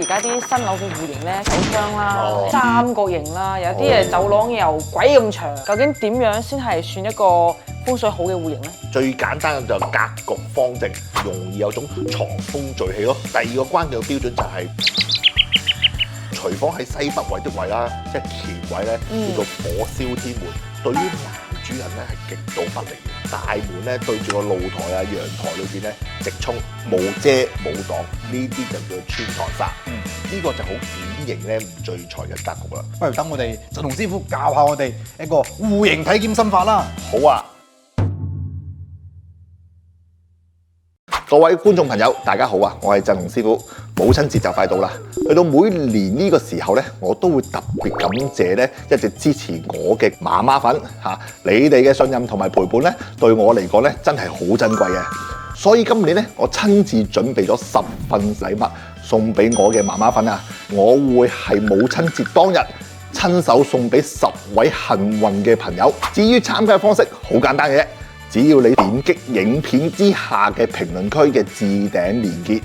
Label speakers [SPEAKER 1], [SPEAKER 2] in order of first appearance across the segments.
[SPEAKER 1] 而家啲新樓嘅戶型咧，手窗啦、三角形啦，有啲誒走廊又鬼咁長。究竟點樣先係算一個風水好嘅戶型咧？
[SPEAKER 2] 最簡單嘅就係格局方正，容易有種藏風聚氣咯。第二個關鍵嘅標準就係廚房喺西北位的位啦，即係乾位咧，叫做火燒天門，對於男主人咧係極度不利嘅。大門咧對住個露台啊、陽台裏邊咧直衝，冇遮冇擋，呢啲就叫做穿堂煞。呢個就好典型咧唔聚財嘅格局啦。
[SPEAKER 3] 不如等我哋振龍師傅教下我哋一個戶型體檢心法啦。
[SPEAKER 2] 好啊！各位觀眾朋友，大家好啊！我係振龍師傅。母親節就快到啦，去到每年呢個時候咧，我都會特別感謝咧一直支持我嘅媽媽粉嚇，你哋嘅信任同埋陪伴咧，對我嚟講咧真係好珍貴嘅。所以今年咧，我親自準備咗10份禮物送俾我嘅媽媽粉啊！我會係母親節當日親手送俾10位幸運嘅朋友。至於參加嘅方式，好簡單嘅啫。只要你點擊影片之下嘅評論區嘅置頂連結，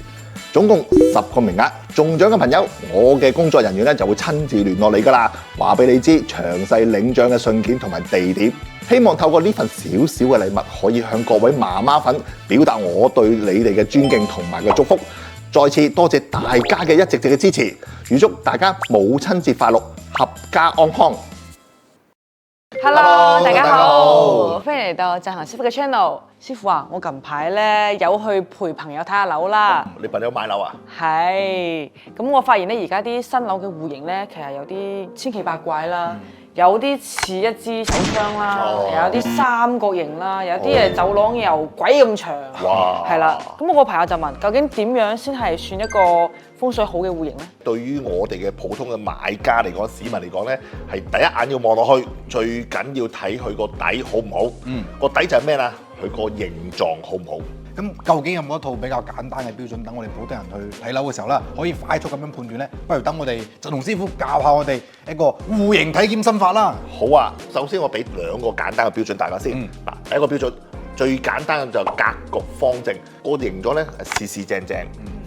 [SPEAKER 2] 總共10個名額，中獎嘅朋友，我嘅工作人員咧就會親自聯絡你噶啦，話俾你知詳細領獎嘅信件同埋地點。希望透過呢份少少嘅禮物，可以向各位媽媽粉表達我對你哋嘅尊敬同埋嘅祝福。再次多謝大家嘅一直嘅支持，預祝大家母親節快樂，合家安康。
[SPEAKER 1] Hello， 大家
[SPEAKER 2] 大家好
[SPEAKER 1] 好，歡迎嚟到振龍師傅嘅 channel。師傅啊，我近排咧有去陪朋友睇下樓啦。
[SPEAKER 2] 你朋友買樓啊？
[SPEAKER 1] 係，咁我發現咧而家啲新樓嘅戶型咧，其實有啲千奇百怪啦。有啲似一支手窗啦，有啲三角形啦，有啲誒走廊又鬼咁長，係啦。咁我個朋友就問：究竟點樣先係算一個風水好嘅戶型咧？
[SPEAKER 2] 對於我哋嘅普通嘅買家嚟講，市民嚟講咧，係第一眼要望落去，最緊要睇佢個底好唔好。個底就係咩啦？佢個形狀好唔好？
[SPEAKER 3] 咁究竟有冇一套比較簡單嘅標準，等我哋普通人去睇樓嘅時候啦，可以快速咁樣判斷咧？不如等我哋振龍師傅教下我哋一個戶型體檢心法啦。
[SPEAKER 2] 好啊，首先我俾2個簡單嘅標準大家先。嗱，第一個標準最簡單嘅就係格局方正，個形狀咧四四正正，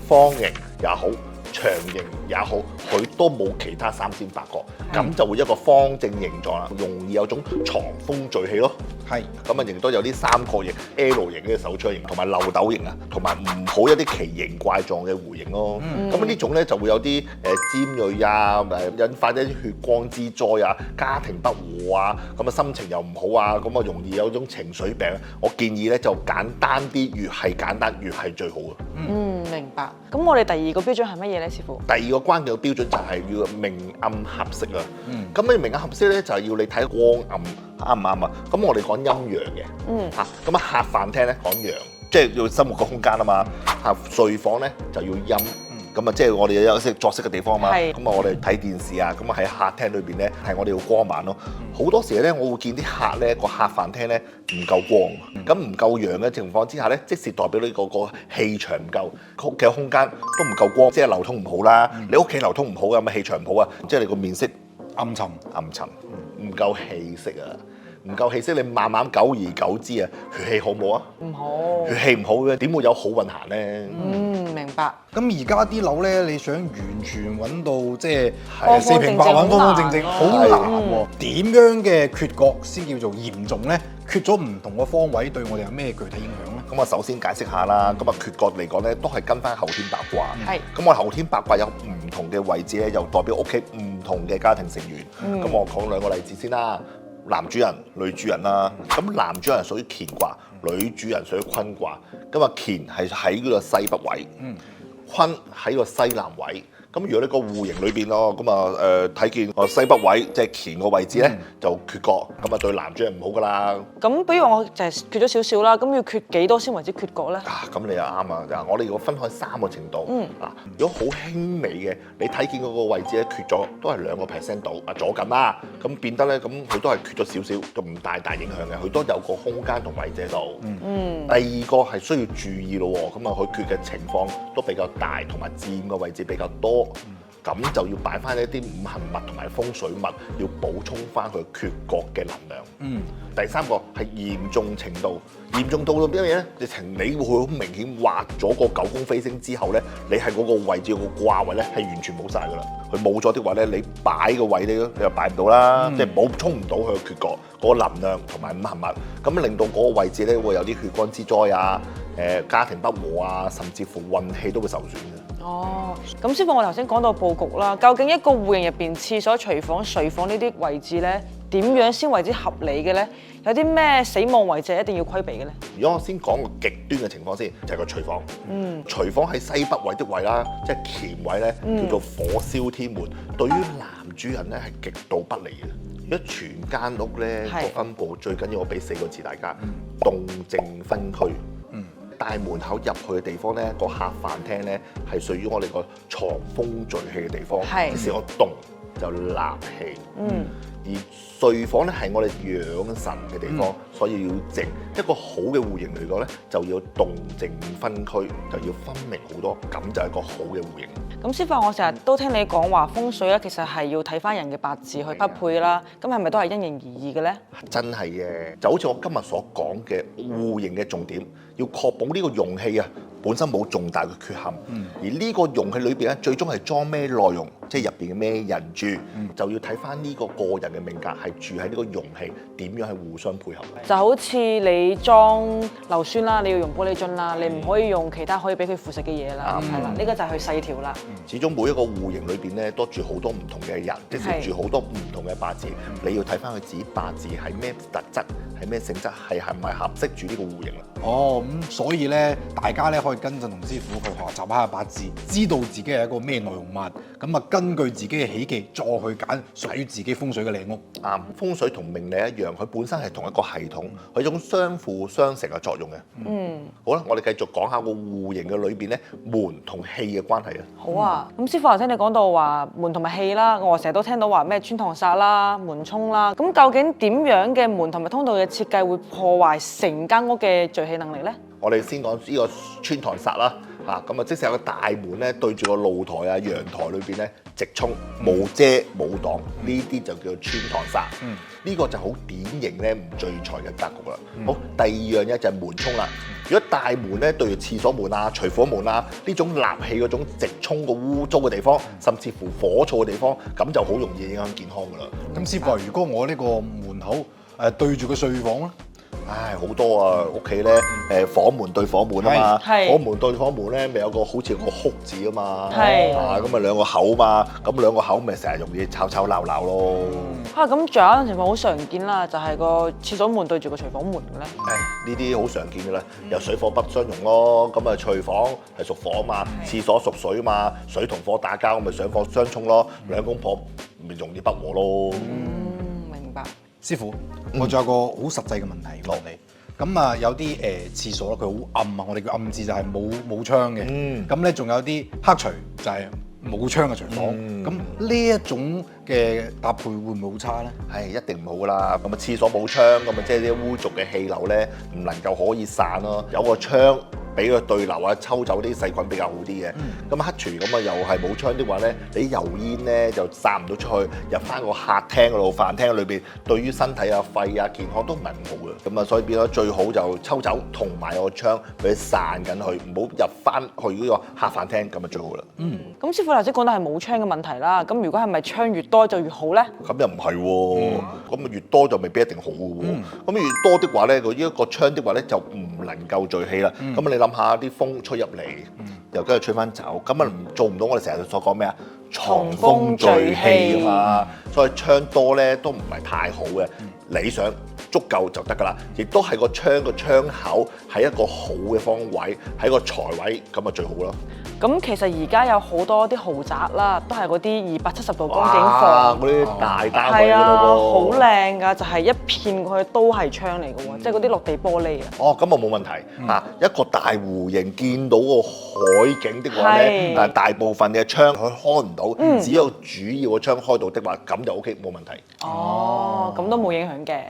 [SPEAKER 2] 方形也好，長形也好，佢都冇其他三尖八角，咁就會一個方正形狀啦，容易有種藏風聚氣咯。
[SPEAKER 3] 係，
[SPEAKER 2] 咁啊，亦都有啲三角形、L 型嘅手窗型，同埋漏斗型啊，同埋唔好一啲奇形怪狀嘅弧形咯。咁呢種咧就會有啲尖鋭啊，引發一啲血光之災啊，家庭不和啊，咁啊心情又唔好啊，咁啊容易有種情緒病。我建議咧就簡單啲，越係簡單越係最好嘅。
[SPEAKER 1] 明白。咁我哋第二個標準係乜嘢咧，師傅？
[SPEAKER 2] 第二個關鍵嘅標準就係要明暗合適啊。咁你明暗合適咧，就係要你睇光暗啱唔啱啊？咁我哋講陰陽嘅，咁啊客飯廳咧講陽，即係要生活個空間啊嘛。睡房咧就要陰，咁啊即係我哋有作息嘅地方啊嘛。咁啊我哋睇電視啊，咁啊喺客廳裏邊咧係我哋要光猛咯。好多時咧我會見啲客咧個客飯廳咧唔夠光，咁唔夠陽嘅情況之下咧，即是代表你個氣場唔夠，屋企嘅空間都唔夠光，即係流通唔好啦。你屋企流通唔好嘅，咁氣場唔好啊，即係你個面色
[SPEAKER 3] 暗沉，
[SPEAKER 2] 唔夠氣息啊！唔夠氣息，你慢慢久而久之啊，血氣好唔好啊？唔好，血氣唔好嘅點會有好運行咧？
[SPEAKER 1] 明白。
[SPEAKER 3] 咁而家啲樓咧，你想完全揾到即係
[SPEAKER 1] 方
[SPEAKER 3] 四平八穩、方方正正，好難喎。點樣嘅缺角先叫做嚴重咧？缺咗唔同嘅方位，對我哋有咩具體影響咧？
[SPEAKER 2] 咁啊，首先解釋下啦。咁啊，缺角嚟講咧，都係跟翻後天八卦。
[SPEAKER 1] 係。
[SPEAKER 2] 咁我後天八卦有唔同嘅位置咧，又代表屋企唔同嘅家庭成員。咁我講2個例子先啦。男主人、女主人啦，咁男主人屬於乾卦，女主人屬於坤卦。咁啊，乾係喺嗰個西北位，坤喺個西南位。咁如果你個戶型裏邊咯，咁啊睇見西北位即係乾個位置咧，就缺角，咁啊對男主人唔好噶啦。
[SPEAKER 1] 咁比如話我就係缺咗少少啦，咁要缺幾多先為之缺角咧？
[SPEAKER 2] 咁你又啱啊！嗱，我哋要分開3個程度。如果好輕微嘅，你睇見嗰個位置咧缺咗，都係2個%度啊，左緊啦。咁變得咧，咁佢都係缺咗少少，就唔大影響嘅。佢都有個空間同位置喺度。第二個係需要注意咯喎，咁啊佢缺嘅情況都比較大，同埋佔嘅位置比較多。咁就要擺翻一啲五行物同埋風水物，要補充翻佢缺角嘅能量。第三個係嚴重程度，嚴重到邊樣嘢咧？直情你會好明顯畫咗個九宮飛星之後咧，你係嗰個位置個卦位咧係完全冇晒㗎啦。佢冇咗的話咧，你擺個位你又擺唔到啦，即係補充唔到佢嘅缺角嗰個能量同埋五行物，咁令到嗰個位置咧會有啲血光之災啊，家庭不和啊，甚至乎運氣都會受損嘅。
[SPEAKER 1] 哦，咁師傅，我頭先講到佈局啦，究竟一個戶型入邊廁所、廚房、睡房呢啲位置咧，點樣先為之合理嘅咧？有啲咩死亡位置一定要規避嘅咧？
[SPEAKER 2] 如果我先講個極端嘅情況先，就係個廚房。廚房喺西北位的位啦，即係乾位咧，叫做火燒天門，對於男主人咧係極度不利嘅。如果全間屋咧個分佈，最緊要我俾4個字大家：動靜分區。大門口入去嘅地方咧，個客飯廳咧係屬於我哋個藏風聚氣嘅地方，即是我動就納氣。而睡房咧係我哋養神嘅地方，所以要靜。一個好嘅戶型嚟講咧，就要動靜分區，就要分明好多，咁就係一個好嘅戶型。
[SPEAKER 1] 咁師傅，我成日都聽你講話風水咧，其實係要睇翻人嘅八字去匹配啦。咁係咪都係因人而異嘅咧？
[SPEAKER 2] 真係嘅，就好似我今日所講嘅戶型嘅重點，要確保呢個容器啊本身冇重大嘅缺陷，而呢個容器裏邊咧最終係裝咩內容，即係入邊嘅咩人住，就要睇翻呢個人嘅命格係住喺呢個容器點樣係互相配合。
[SPEAKER 1] 就好似你裝硫酸啦，你要用玻璃樽啦，你唔可以用其他可以俾佢腐蝕嘅嘢啦，係啦，呢個就係佢細條啦。
[SPEAKER 2] 始終每一個戶型裏邊咧都住好多唔同嘅人，即係住好多唔同嘅八字，你要睇翻佢自己八字係咩特質，係咩性質，係咪合適住呢個戶型啦。
[SPEAKER 3] 哦，咁所以咧，大家咧可以跟進同師傅去學習下八字，知道自己係一個咩內容物，咁啊根據自己嘅喜忌再去揀屬於自己風水嘅靚屋。
[SPEAKER 2] 啱，風水同命理一樣，佢本身係同一個系統，佢有一種相輔相成嘅作用嘅。好啦，我哋繼續講下個戶型嘅裏邊咧門同氣嘅關係啊。
[SPEAKER 1] 好啊，咁師傅頭先你講到話門同埋氣啦，我成日都聽到話咩穿堂煞啦、門衝啦，咁究竟點樣嘅門同埋通道嘅設計會破壞成間屋嘅聚氣能力咧？
[SPEAKER 2] 我哋先講呢個穿堂煞啦，咁啊，即係有個大門咧對住個露台啊、陽台裏邊咧直衝，冇遮冇擋，呢啲就叫做穿堂煞。呢個就好典型咧唔聚財嘅格局啦。好，第二樣嘢就係門衝啦。如果大門咧對住廁所門啊、廚房門啊呢種納氣嗰種直衝個污糟嘅地方，甚至乎火燥嘅地方，咁就好容易影響健康噶啦。
[SPEAKER 3] 咁師傅話，如果我呢個門口對住個睡房咧？
[SPEAKER 2] 唉，好多啊！屋企咧，房門對房門啊嘛，房門對房門咧，咪有個好似個哭字啊嘛，咁啊兩個口嘛，咁兩個口咪成日容易吵吵鬧鬧咯。
[SPEAKER 1] 咁仲有一種情況好常見啦，就係個廁所門對住個廚房門嘅咧。
[SPEAKER 2] 呢啲好常見嘅啦，又水火不相容咯。咁啊，廚房係屬火啊嘛，廁所屬水啊嘛，水同火打交，咪水火相衝咯，兩公婆咪容易不和咯。
[SPEAKER 1] 明白。
[SPEAKER 3] 師傅，我仲有個好實際嘅問題問你。咁啊，有啲廁所咧，佢好暗啊，我哋叫暗廁就係冇窗嘅。咁咧，仲有啲黑廚就係冇窗嘅廚房。咁呢一種嘅搭配會唔會好差咧？
[SPEAKER 2] 係一定唔好噶啦。咁啊，廁所冇窗，咁啊，即係啲污濁嘅氣流咧，唔能夠可以散咯。有個窗俾佢對流啊，抽走啲細菌比較好啲嘅。咁黑廚咁啊，又係冇窗的話咧，你油煙咧就散唔到出去，入翻個客廳嗰度、飯廳裏邊，對於身體啊、肺啊、健康都唔係咁好嘅。咁啊，所以變咗最好就抽走，同埋個窗俾佢散緊去，唔好入翻去嗰個客飯廳，咁啊最好啦。
[SPEAKER 1] 咁師傅頭先講到係冇窗嘅問題啦，咁如果係咪窗越多就越好咧？
[SPEAKER 2] 咁又唔係喎，咁啊越多就未必一定好嘅喎。咁越多的話咧，佢一個窗的話咧就唔能夠聚氣啦。咁你諗下啲風吹入嚟，又跟住吹翻走，咁啊做唔到我哋成日所講咩啊？藏風聚氣啊嘛。所以窗多咧都唔係太好嘅，理想足夠就得㗎啦。亦都係個窗個窗口喺一個好嘅方位，喺個財位，咁啊最好咯。
[SPEAKER 1] 咁其實而家有好多啲豪宅啦，都係嗰啲270度光景房，
[SPEAKER 2] 嗰啲大單位㗎咯喎，
[SPEAKER 1] 好靚㗎，就係一片過去都係窗嚟嘅喎，即係嗰啲落地玻璃啊。
[SPEAKER 2] 哦，咁啊冇問題一個大戶型見到個海景的話咧，但係大部分嘅窗佢開唔到，只有主要嘅窗開到的話，咁就 OK 冇問題。
[SPEAKER 1] 哦，咁都冇影響嘅。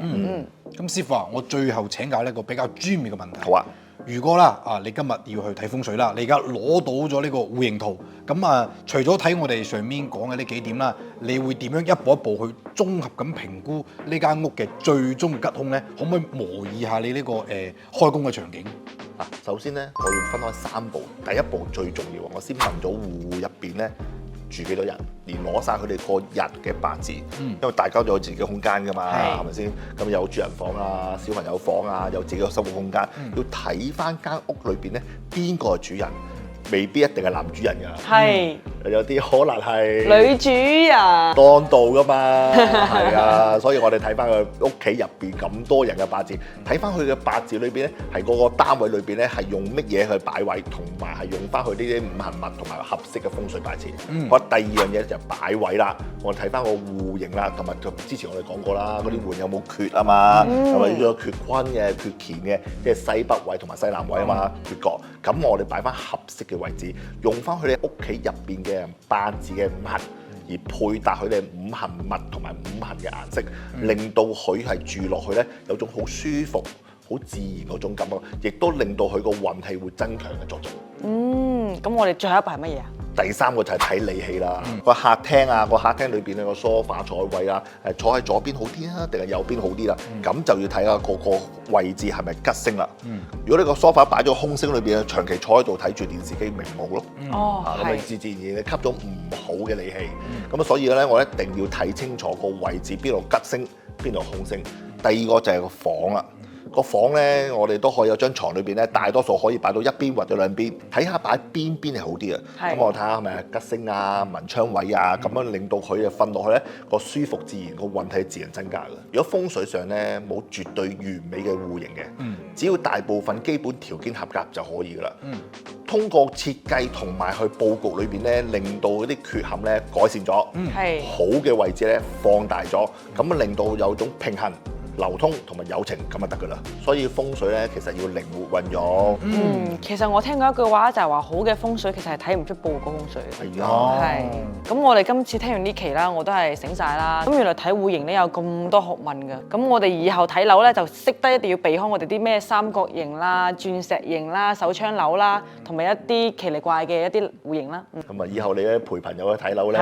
[SPEAKER 3] 咁師傅啊，我最後請教呢個比較專業嘅問題。
[SPEAKER 2] 好啊。
[SPEAKER 3] 如果啦你今日要去睇風水啦，你而家攞到咗呢個戶型圖，咁除咗睇我哋上面講嘅呢幾點啦，你會點樣一步一步去綜合咁評估呢間屋嘅最終嘅吉凶咧？可唔可以模擬下你呢個開工嘅場景？
[SPEAKER 2] 首先咧，我要分開3步。第一步最重要，我先問咗戶入邊咧住幾多人，連攞晒佢哋個日嘅八字，因為大家都有自己嘅空間㗎嘛，係咪先？咁有主人房啊、小朋友房啊，有自己嘅生活空間，要睇翻間屋裏邊咧邊個係主人。未必一定係男主人㗎，
[SPEAKER 1] 係
[SPEAKER 2] 有啲可能係
[SPEAKER 1] 女主人
[SPEAKER 2] 當道㗎嘛，係啊，所以我哋睇翻佢屋企入邊咁多人嘅八字，睇翻佢嘅八字裏邊咧，係嗰個單位裏邊咧係用乜嘢去擺位，同埋係用翻佢呢啲五行物同埋合適嘅風水擺設。我第二樣嘢就擺位啦，我哋睇翻個戶型啦，同埋之前我哋講過啦，嗰啲門有冇缺啊嘛，係咪有缺坤嘅、缺乾嘅，即係西北位同埋西南位啊嘛，缺角，咁我哋擺翻合適嘅位置，用翻佢哋屋企入邊嘅八字嘅五行，而配搭佢哋五行物同埋五行嘅顏色，令到佢係住落去咧有種好舒服、好自然嗰種感覺，亦都令到佢個運氣會增強嘅作用。
[SPEAKER 1] 咁我哋最後一步係乜嘢啊？
[SPEAKER 2] 第3個就係睇理氣啦，個客廳啊，個客廳裏邊咧個梳化坐位啊，坐喺左邊好啲啊，定係右邊好啲啦？咁就要睇下個位置係咪吉星啦。如果你個梳化擺咗空星裏邊，長期坐喺度睇住電視機，咪唔好咯。咁你自然你吸咗唔好嘅理氣。咁所以咧，我一定要睇清楚個位置邊度吉星，邊度空星。第2個就係個房啦。個房咧，我哋都可以有張床裏邊咧，大多數可以擺到一邊或者兩邊，睇下擺邊係好啲啊。咁我睇下係咪吉星啊、文昌位啊，咁樣令到佢瞓落去咧個舒服自然，個運氣自然增加嘅。如果風水上咧冇絕對完美嘅戶型嘅，只要大部分基本條件合格就可以噶啦。通過設計同埋去佈局裏邊咧，令到嗰啲缺陷咧改善咗，好嘅位置咧放大咗，咁啊令到有種平衡、流通同埋友情咁就得噶啦，所以風水咧其實要靈活運用。
[SPEAKER 1] 其實我聽過一句話就係話好嘅風水其實係睇唔出報個風水嘅。
[SPEAKER 2] 係
[SPEAKER 1] 咁我哋今次聽完呢期啦，我都係醒晒啦。咁原來睇戶型咧有咁多學問㗎。咁我哋以後睇樓咧就識得一定要避開我哋啲咩三角形啦、鑽石形啦、手槍樓啦，同埋一啲奇離怪嘅一啲戶型啦。
[SPEAKER 2] 咁啊，以後你咧陪朋友去睇樓咧，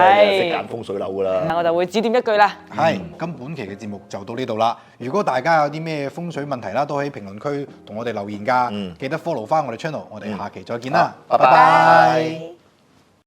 [SPEAKER 2] 識揀風水樓噶啦。
[SPEAKER 1] 我就會指點一句啦。
[SPEAKER 3] 咁本期嘅節目就到呢度啦。如果大家有啲咩風水問題啦，都喺評論區同我哋留言㗎。記得 follow 翻我哋 channel，我哋下期再見啦，拜拜。